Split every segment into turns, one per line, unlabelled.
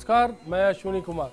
नमस्कार, मैं अश्विनी कुमार।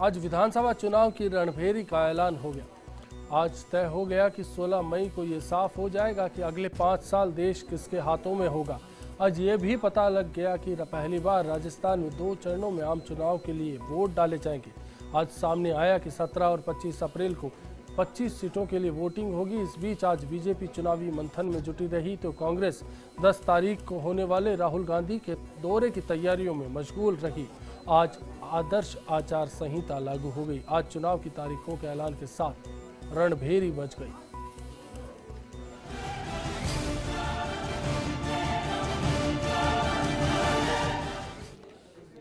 आज विधानसभा चुनाव की रणभेरी का ऐलान हो गया। आज तय हो गया कि 16 मई को ये साफ हो जाएगा कि अगले 5 साल देश किसके हाथों में होगा। आज ये भी पता लग गया कि पहली बार राजस्थान में 2 चरणों में आम चुनाव के लिए वोट डाले जाएंगे। आज सामने आया कि 17 और 25 अप्रैल को 25 सीटों के लिए वोटिंग होगी। इस बीच आज बीजेपी चुनावी मंथन में जुटी रही तो कांग्रेस 10 तारीख को होने वाले राहुल गांधी के दौरे की तैयारियों में मशगूल रही। आज आदर्श आचार संहिता लागू हो गई। आज चुनाव की तारीखों के ऐलान के साथ रणभेरी मच गई।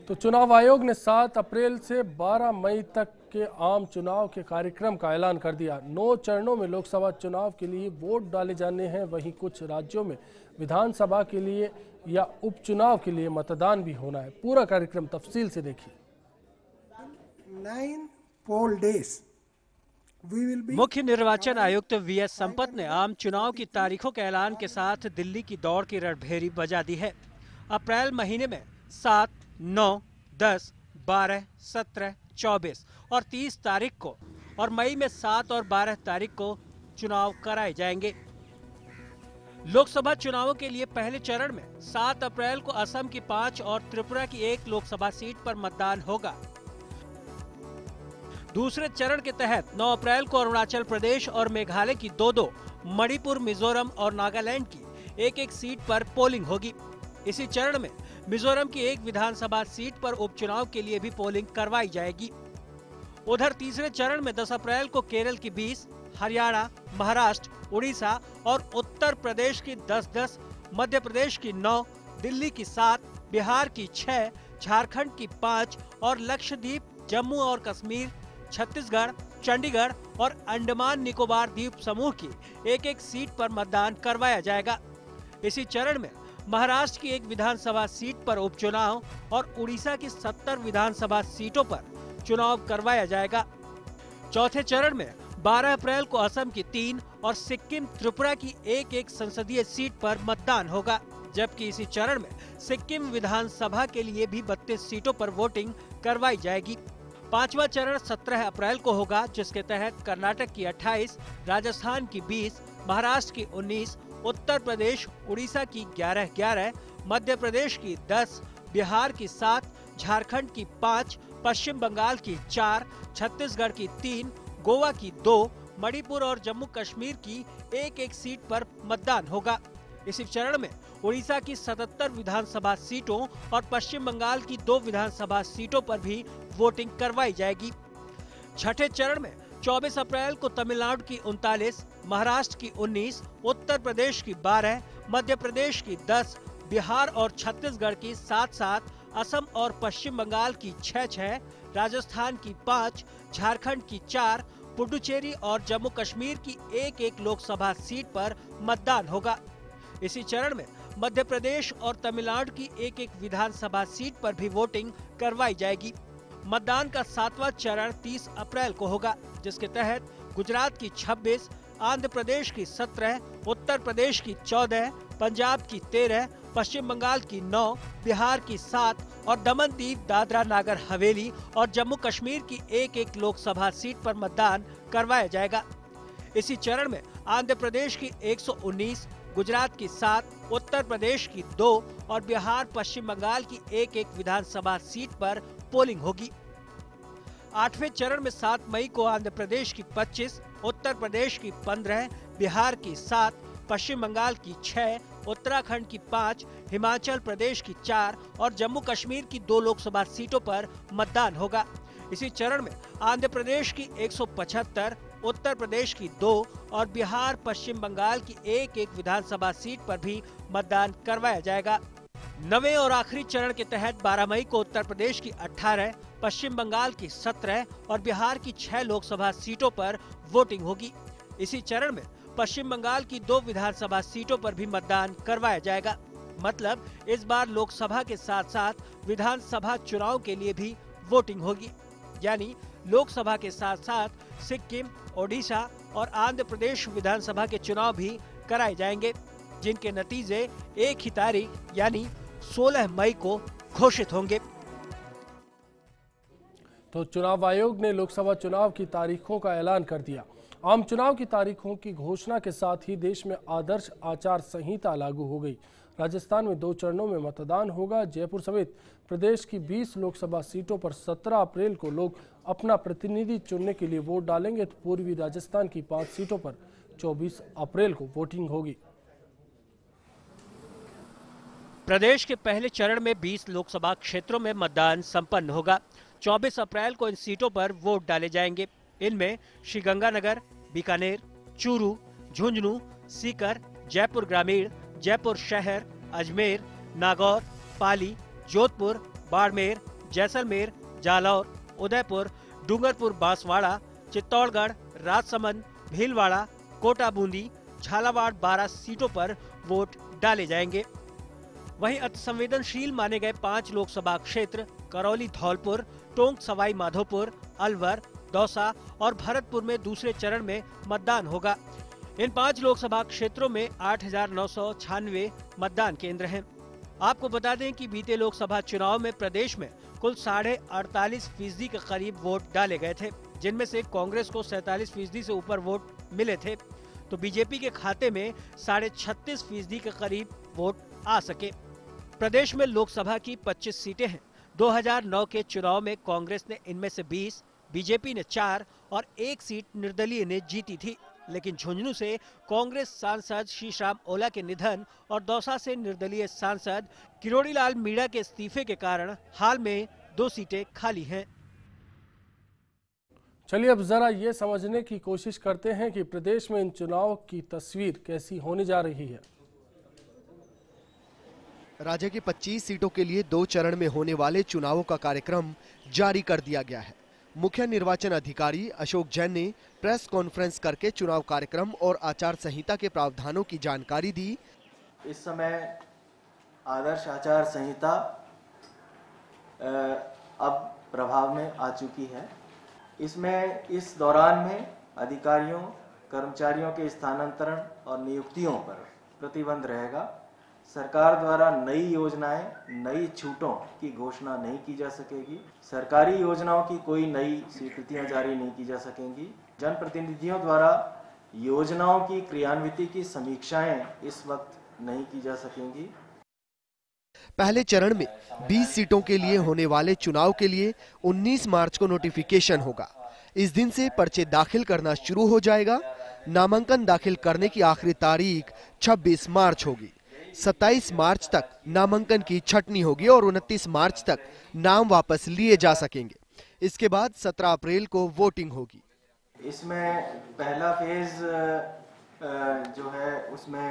तो चुनाव आयोग ने 7 अप्रैल से 12 मई तक के आम चुनाव के कार्यक्रम का ऐलान कर दिया। 9 चरणों में लोकसभा चुनाव के लिए वोट डाले जाने हैं। वहीं कुछ राज्यों में विधानसभा के लिए या उपचुनाव के लिए मतदान भी होना है। पूरा कार्यक्रम तफसील से देखिए।
9 poll days.
मुख्य निर्वाचन आयुक्त वीएस संपत ने आम चुनाव की तारीखों के ऐलान के साथ दिल्ली की दौड़ की रणभेरी बजा दी है। अप्रैल महीने में 7, 9, 10, 12, 17, 24 और 30 तारीख को और मई में 7 और 12 तारीख को चुनाव कराए जाएंगे। लोकसभा चुनावों के लिए पहले चरण में 7 अप्रैल को असम की 5 और त्रिपुरा की 1 लोकसभा सीट पर मतदान होगा। दूसरे चरण के तहत 9 अप्रैल को अरुणाचल प्रदेश और मेघालय की 2-2, मणिपुर, मिजोरम और नागालैंड की 1-1 सीट पर पोलिंग होगी। इसी चरण में मिजोरम की 1 विधानसभा सीट पर उपचुनाव के लिए भी पोलिंग करवाई जाएगी। उधर तीसरे चरण में 10 अप्रैल को केरल की 20, हरियाणा, महाराष्ट्र, उड़ीसा और उत्तर प्रदेश की 10-10, मध्य प्रदेश की 9, दिल्ली की 7, बिहार की 6, झारखंड की 5 और लक्षद्वीप, जम्मू और कश्मीर, छत्तीसगढ़, चंडीगढ़ और अंडमान निकोबार द्वीप समूह की 1-1 सीट पर मतदान करवाया जाएगा। इसी चरण में महाराष्ट्र की 1 विधानसभा सीट पर उपचुनाव और उड़ीसा की 70 विधानसभा सीटों पर चुनाव करवाया जाएगा। चौथे चरण में 12 अप्रैल को असम की 3 और सिक्किम, त्रिपुरा की 1-1 संसदीय सीट पर मतदान होगा, जबकि इसी चरण में सिक्किम विधानसभा के लिए भी 32 सीटों पर वोटिंग करवाई जाएगी। 5वां चरण 17 अप्रैल को होगा, जिसके तहत कर्नाटक की 28, राजस्थान की 20, महाराष्ट्र की 19, उत्तर प्रदेश, उड़ीसा की 11-11, मध्य प्रदेश की 10, बिहार की 7, झारखंड की 5, पश्चिम बंगाल की 4, छत्तीसगढ़ की 3, गोवा की 2, मणिपुर और जम्मू कश्मीर की 1-1 सीट पर मतदान होगा। इसी चरण में उड़ीसा की 77 विधानसभा सीटों और पश्चिम बंगाल की 2 विधानसभा सीटों पर भी वोटिंग करवाई जाएगी। छठे चरण में 24 अप्रैल को तमिलनाडु की 39, महाराष्ट्र की 19, उत्तर प्रदेश की 12, मध्य प्रदेश की 10, बिहार और छत्तीसगढ़ की 7-7, असम और पश्चिम बंगाल की 6-6, राजस्थान की 5, झारखंड की 4, पुडुचेरी और जम्मू कश्मीर की 1-1 लोकसभा सीट पर मतदान होगा। इसी चरण में मध्य प्रदेश और तमिलनाडु की 1-1 विधानसभा सीट पर भी वोटिंग करवाई जाएगी। मतदान का 7वां चरण 30 अप्रैल को होगा, जिसके तहत गुजरात की 26, आंध्र प्रदेश की 17, उत्तर प्रदेश की 14, पंजाब की 13, पश्चिम बंगाल की 9, बिहार की 7 और दमन दीव, दादरा नागर हवेली और जम्मू कश्मीर की 1-1 लोकसभा सीट पर मतदान करवाया जाएगा। इसी चरण में आंध्र प्रदेश की 119, गुजरात की 7, उत्तर प्रदेश की 2 और बिहार, पश्चिम बंगाल की 1-1 विधानसभा सीट पर पोलिंग होगी। 8वें चरण में 7 मई को आंध्र प्रदेश की 25, उत्तर प्रदेश की 15, बिहार की 7, पश्चिम बंगाल की 6, उत्तराखंड की 5, हिमाचल प्रदेश की 4 और जम्मू कश्मीर की 2 लोकसभा सीटों पर मतदान होगा। इसी चरण में आंध्र प्रदेश की 175, उत्तर प्रदेश की 2 और बिहार, पश्चिम बंगाल की 1-1 विधानसभा सीट पर भी मतदान करवाया जाएगा। 9वें और आखिरी चरण के तहत 12 मई को उत्तर प्रदेश की 18, पश्चिम बंगाल की 17 और बिहार की 6 लोकसभा सीटों पर वोटिंग होगी। इसी चरण में पश्चिम बंगाल की 2 विधानसभा सीटों पर भी मतदान करवाया जाएगा। मतलब इस बार लोकसभा के साथ साथ विधानसभा चुनाव के लिए भी वोटिंग होगी। यानी लोकसभा के साथ साथ सिक्किम, ओडिशा और आंध्र प्रदेश विधानसभा के चुनाव भी कराए जाएंगे, जिनके नतीजे एक ही तारीख यानी 16 मई को घोषित होंगे।
तो चुनाव आयोग ने लोकसभा चुनाव की तारीखों का ऐलान कर दिया। आम चुनाव की तारीखों की घोषणा के साथ ही देश में आदर्श आचार संहिता लागू हो गई। राजस्थान में 2 चरणों में मतदान होगा। जयपुर समेत प्रदेश की 20 लोकसभा सीटों पर 17 अप्रैल को लोग अपना प्रतिनिधि चुनने के लिए वोट डालेंगे। तो पूर्वी राजस्थान की 5 सीटों पर 24 अप्रैल को वोटिंग होगी।
प्रदेश के पहले चरण में 20 लोकसभा क्षेत्रों में मतदान संपन्न होगा। 24 अप्रैल को इन सीटों पर वोट डाले जाएंगे। इनमें श्रीगंगानगर, बीकानेर, चूरू, झुंझुनू, सीकर, जयपुर ग्रामीण, जयपुर शहर, अजमेर, नागौर, पाली, जोधपुर, बाड़मेर, जैसलमेर, जालौर, उदयपुर, डूंगरपुर बांसवाड़ा, चित्तौड़गढ़, राजसमंद, भीलवाड़ा, कोटा बूंदी, झालावाड़ 12 सीटों पर वोट डाले जाएंगे। वहीं अति संवेदनशील माने गए 5 लोकसभा क्षेत्र करौली, धौलपुर, टोंक, सवाई माधोपुर, अलवर, दौसा और भरतपुर में दूसरे चरण में मतदान होगा। इन 5 लोकसभा क्षेत्रों में 8,996 मतदान केंद्र हैं। आपको बता दें कि बीते लोकसभा चुनाव में प्रदेश में कुल 48.5% के करीब वोट डाले गए थे, जिनमें से कांग्रेस को 47% से ऊपर वोट मिले थे, तो बीजेपी के खाते में 36.5% के करीब वोट आ सके। प्रदेश में लोकसभा की 25 सीटें हैं। 2009 के चुनाव में कांग्रेस ने इनमें से 20, बीजेपी ने 4 और 1 सीट निर्दलीय ने जीती थी। लेकिन झुंझुनू से कांग्रेस सांसद शीशाराम ओला के निधन और दौसा से निर्दलीय सांसद किरोड़ीलाल मीणा के इस्तीफे के कारण हाल में 2 सीटें खाली हैं।
चलिए अब जरा ये समझने की कोशिश करते हैं कि प्रदेश में इन चुनाव की तस्वीर कैसी होने जा रही है।
राज्य की 25 सीटों के लिए 2 चरण में होने वाले चुनावों का कार्यक्रम जारी कर दिया गया है। मुख्य निर्वाचन अधिकारी अशोक जैन ने प्रेस कॉन्फ्रेंस करके चुनाव कार्यक्रम और आचार संहिता के प्रावधानों की जानकारी दी।
इस समय आदर्श आचार संहिता अब प्रभाव में आ चुकी है। इसमें इस दौरान में अधिकारियों, कर्मचारियों के स्थानांतरण और नियुक्तियों पर प्रतिबंध रहेगा। सरकार द्वारा नई योजनाएं, नई छूटों की घोषणा नहीं की जा सकेगी। सरकारी योजनाओं की कोई नई स्वीकृतियां जारी नहीं की जा सकेंगी। जनप्रतिनिधियों द्वारा योजनाओं की क्रियान्विति की समीक्षाएं इस वक्त नहीं की जा सकेंगी।
पहले चरण में 20 सीटों के लिए होने वाले चुनाव के लिए 19 मार्च को नोटिफिकेशन होगा। इस दिन से पर्चे दाखिल करना शुरू हो जाएगा। नामांकन दाखिल करने की आखिरी तारीख 26 मार्च होगी। 27 मार्च तक नामांकन की छटनी होगी और 29 मार्च तक नाम वापस लिए जा सकेंगे। इसके बाद 17 अप्रैल को वोटिंग होगी।
इसमें पहला फेज जो है उसमें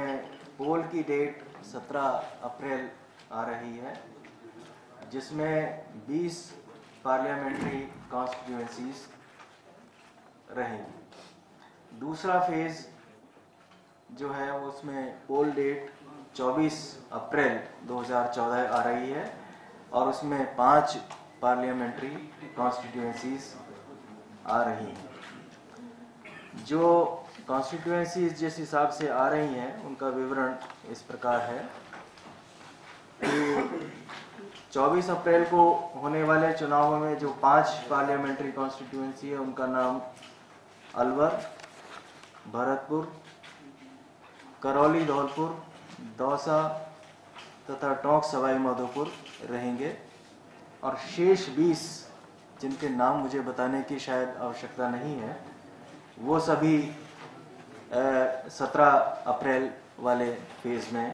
पोल की डेट 17 अप्रैल आ रही है, जिसमें 20 पार्लियामेंट्री कॉन्स्टिट्यूएंसीज रहेंगी। दूसरा फेज जो है उसमें पोल डेट 24 अप्रैल 2014 आ रही है और उसमें 5 पार्लियामेंट्री कॉन्स्टिट्यूएंसीज आ रही हैं। जो कॉन्स्टिट्यूएंसीज जिस हिसाब से आ रही हैं उनका विवरण इस प्रकार है कि 24 अप्रैल को होने वाले चुनावों में जो 5 पार्लियामेंट्री कॉन्स्टिट्यूएंसी है उनका नाम अलवर, भरतपुर, करौली, धौलपुर, दौसा तथा टोंक, सवाई माधोपुर रहेंगे और शेष 20 जिनके नाम मुझे बताने की शायद आवश्यकता नहीं है, वो सभी 17 अप्रैल वाले फेज में।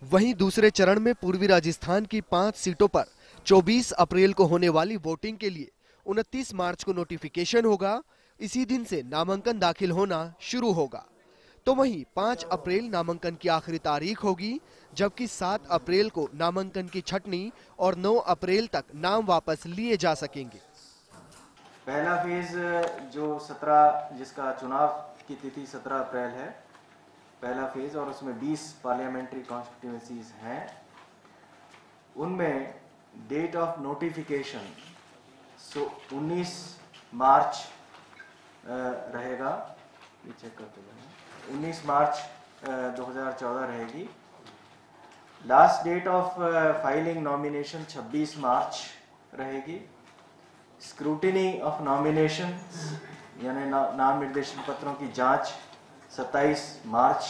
वहीं दूसरे चरण में पूर्वी राजस्थान की 5 सीटों पर 24 अप्रैल को होने वाली वोटिंग के लिए 29 मार्च को नोटिफिकेशन होगा। इसी दिन से नामांकन दाखिल होना शुरू होगा। तो वहीं 5 अप्रैल नामांकन की आखिरी तारीख होगी, जबकि 7 अप्रैल को नामांकन की छटनी और 9 अप्रैल तक नाम वापस लिए जा सकेंगे।
पहला फेज जो 17 जिसका चुनाव की तिथि 17 अप्रैल है, पहला फेज, और उसमें 20 पार्लियामेंट्री कॉन्स्टिट्यूएंसीज हैं। उनमें डेट ऑफ नोटिफिकेशन 19 मार्च रहेगा। ये चेक करते हैं, 19 मार्च 2014 रहेगी। Last date of filing nomination 26 मार्च रहेगी। स्क्रूटिनी ऑफ नॉमिनेशन यानी नाम निर्देशन पत्रों की जांच 27 मार्च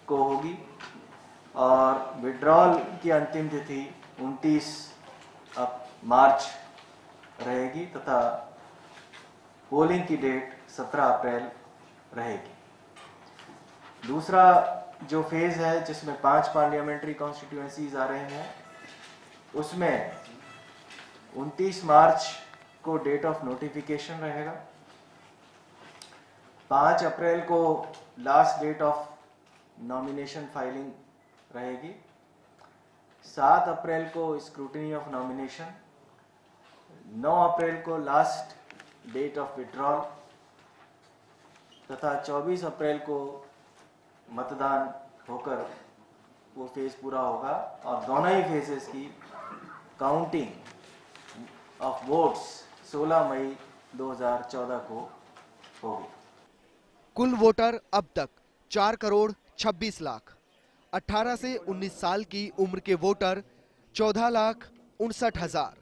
को होगी और विड्रॉल की अंतिम तिथि 29 मार्च रहेगी तथा पोलिंग की डेट 17 अप्रैल रहेगी। दूसरा जो फेज है जिसमें 5 पार्लियामेंट्री कॉन्स्टिट्यूएंसीज आ रहे हैं, उसमें 29 मार्च को डेट ऑफ नोटिफिकेशन रहेगा, 5 अप्रैल को last date of nomination filing रहेगी, 7 अप्रैल को स्क्रूटिनी ऑफ नॉमिनेशन, 9 अप्रैल को लास्ट डेट ऑफ विड्रॉल तथा 24 अप्रैल को मतदान होकर वो फेज पूरा होगा और दोनों ही फेजेस की काउंटिंग ऑफ वोट्स 16 मई 2014 को होगी।
कुल वोटर अब तक 4 करोड़ 26 लाख, 18 से 19 साल की उम्र के वोटर 14,59,000,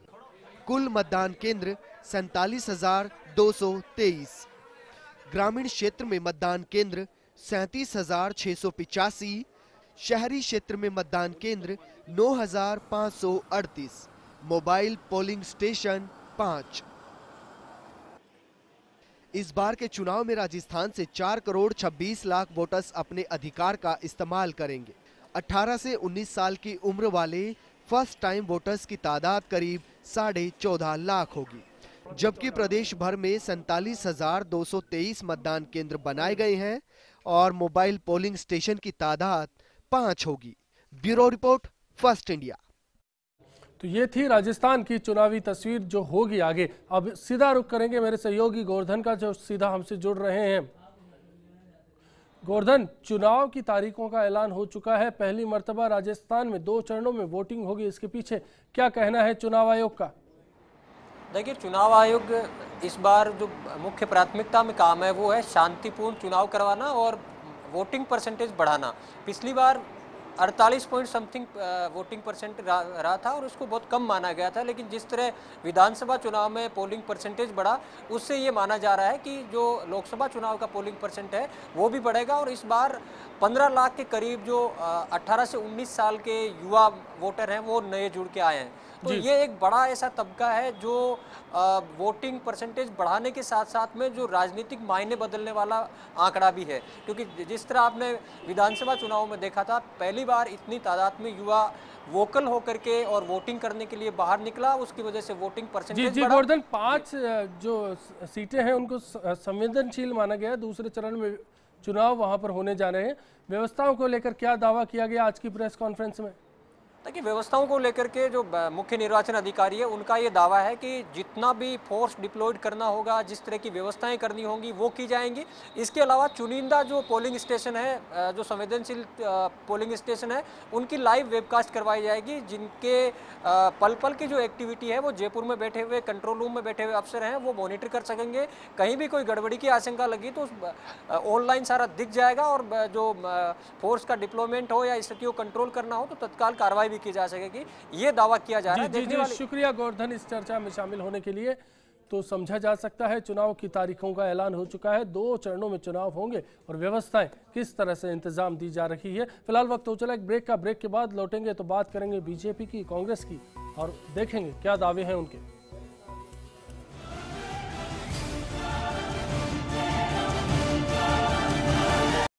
कुल मतदान केंद्र 47,223, ग्रामीण क्षेत्र में मतदान केंद्र 37,685, शहरी क्षेत्र में मतदान केंद्र 9,538, मोबाइल पोलिंग स्टेशन 5। इस बार के चुनाव में राजस्थान से 4 करोड़ 26 लाख वोटर्स अपने अधिकार का इस्तेमाल करेंगे। 18 से 19 साल की उम्र वाले फर्स्ट टाइम वोटर्स की तादाद करीब 14.5 लाख होगी, जबकि प्रदेश भर में 47,223 मतदान केंद्र बनाए गए हैं और मोबाइल पोलिंग स्टेशन की तादाद 5 होगी। Bureau report, first India.
तो ये थी राजस्थान की चुनावी तस्वीर जो होगी आगे। अब सीधा रुख करेंगे मेरे सहयोगी गोवर्धन का, जो सीधा हमसे जुड़ रहे हैं। गोवर्धन, चुनाव की तारीखों का ऐलान हो चुका है। पहली मर्तबा राजस्थान में 2 चरणों में वोटिंग होगी। इसके पीछे क्या कहना है चुनाव आयोग का?
देखिए, चुनाव आयोग इस बार जो मुख्य प्राथमिकता में काम है वो है शांतिपूर्ण चुनाव करवाना और वोटिंग परसेंटेज बढ़ाना। पिछली बार 48 पॉइंट समथिंग वोटिंग परसेंट रहा था और उसको बहुत कम माना गया था, लेकिन जिस तरह विधानसभा चुनाव में पोलिंग परसेंटेज बढ़ा, उससे ये माना जा रहा है कि जो लोकसभा चुनाव का पोलिंग परसेंट है वो भी बढ़ेगा। और इस बार 15 लाख के करीब जो 18 से 19 साल के युवा वोटर हैं वो नए जुड़ के आए हैं। तो ये एक बड़ा ऐसा तबका है जो वोटिंग परसेंटेज बढ़ाने के साथ साथ में जो राजनीतिक मायने बदलने वाला आंकड़ा भी है, क्योंकि जिस तरह आपने विधानसभा चुनाव में देखा था, पहली बार इतनी तादाद में युवा वोकल होकर के और वोटिंग करने के लिए बाहर निकला, उसकी वजह से वोटिंग परसेंटेज
जी गोवर्धन, 5 जो सीटें हैं उनको संवेदनशील माना गया। दूसरे चरण में चुनाव वहां पर होने जा रहे हैं। व्यवस्थाओं को लेकर क्या दावा किया गया आज की प्रेस कॉन्फ्रेंस में?
देखिए, व्यवस्थाओं को लेकर के जो मुख्य निर्वाचन अधिकारी है उनका ये दावा है कि जितना भी फोर्स डिप्लॉयड करना होगा, जिस तरह की व्यवस्थाएं करनी होंगी वो की जाएंगी। इसके अलावा चुनिंदा जो पोलिंग स्टेशन है, जो संवेदनशील पोलिंग स्टेशन है, उनकी लाइव वेबकास्ट करवाई जाएगी, जिनके पल पल की जो एक्टिविटी है वो जयपुर में बैठे हुए कंट्रोल रूम में बैठे हुए अफसर हैं वो मॉनिटर कर सकेंगे। कहीं भी कोई गड़बड़ी की आशंका लगी तो ऑनलाइन सारा दिख जाएगा और जो फोर्स का डिप्लॉयमेंट हो या स्थिति को कंट्रोल करना हो तो तत्काल कार्रवाई की जा सकेगी। ये दावा किया जा रहा है।
जी, शुक्रिया गोवर्धन इस चर्चा में शामिल होने के लिए। तो समझा जा सकता है चुनाव की तारीखों का ऐलान हो चुका है। 2 चरणों में चुनाव होंगे और व्यवस्थाएं किस तरह से इंतजाम दी जा रही है। फिलहाल वक्त हो चला एक ब्रेक का। ब्रेक के बाद लौटेंगे तो बात करेंगे बीजेपी की, कांग्रेस की और देखेंगे क्या दावे हैं उनके।